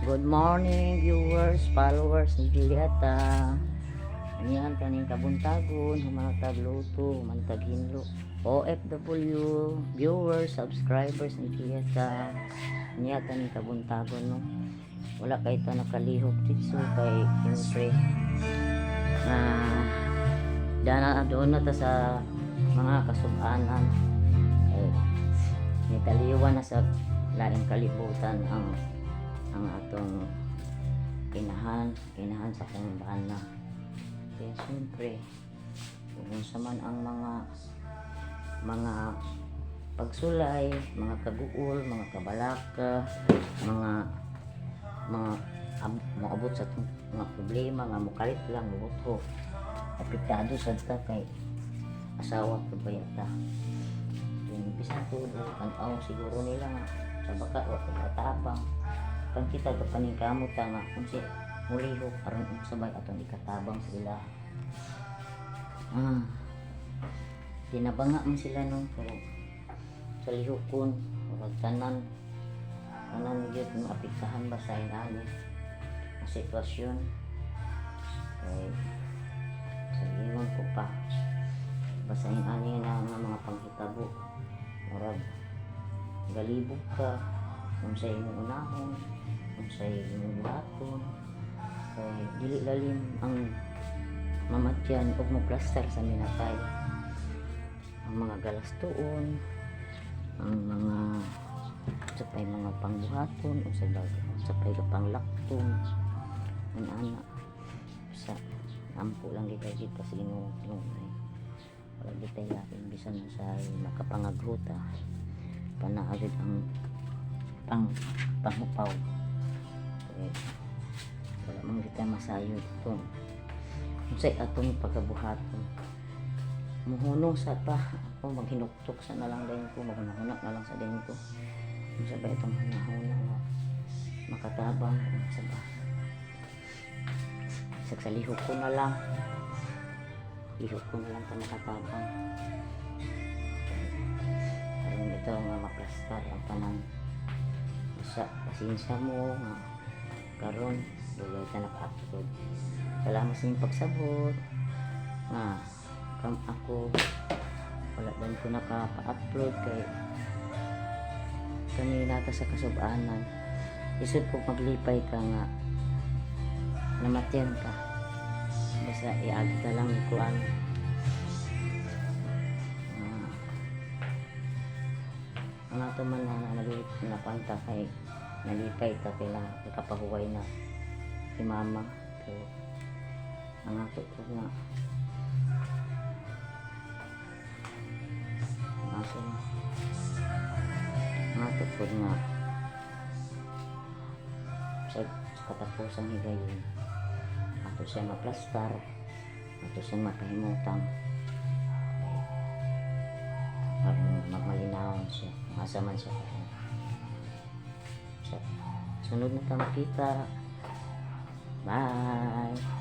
Good morning viewers, followers ni Julieta. Ayan kaning kabuntagon, humanatag luto, humanatag hinlo. OFW viewers, subscribers ni Julieta. Ayan kaning kabuntagon no. Wala kay ta nakalihok dito kay siyempre dana doon na ta sa mga kasubanan. Ni kaliwan na sa laing kalibutan ang atong kinahan sa pangbahan na. Kaya siyempre kung sa man ang mga pagsulay, mga kaguol, mga kabalaka, mga abot sa mga problema nga mukalit lang mubuto apektado sa ta kay asawa ko ba yata yung bisa ko tanaw siguro nila nga sa baka o katabang kan kita kapaningkamot nga kung si mulihok aron sabay atong ikatabang sila tinabanga man sila nung pero sa lihokon o tanan yun maapektahan ba sa inani ang sitwasyon kay sabihin ko pa basahin ani na mga panghitabo murag galibog ka kung sa imong unahon kung sa imong baton kay dili lalim ang mamatyan o magplastar sa minatay ang mga galastuon ang mga sapay mga pangbuhaton o sapay ka panglakton ang anak sa ampo lang kita sa inong wala kita yakin bisan sa makapangaghuta panaagid ang panghupaw wala man kita masayo itong kung sa'y atong pagkabuhaton muhunong sa pa ako maghinuktok sa nalang din ko maghunak na lang sa din ko kung sabay itong hunahuna na makatabang kung sabay sagsalihok ko na lang lihok ko na lang ito makatabang karoon ito nga maplastar ang panang sa pasensya mo nga karoon dugay ka naka-upload salamat sa inyong pagsabot nga ako wala din ko nakapa-upload kay kanina ta sa kasubanan isod po maglipay ka nga namatyan ka basta iagi ka lang ikuan ang ato man na napanta kay nalipay ta kailang ikapahuway na si mama so ang ato ko nga ato po nga sa katapusang higayon ato siya maplastar ato siya mapahimutang parang magmalinawan siya asa man siya sunod na tayo makita bye.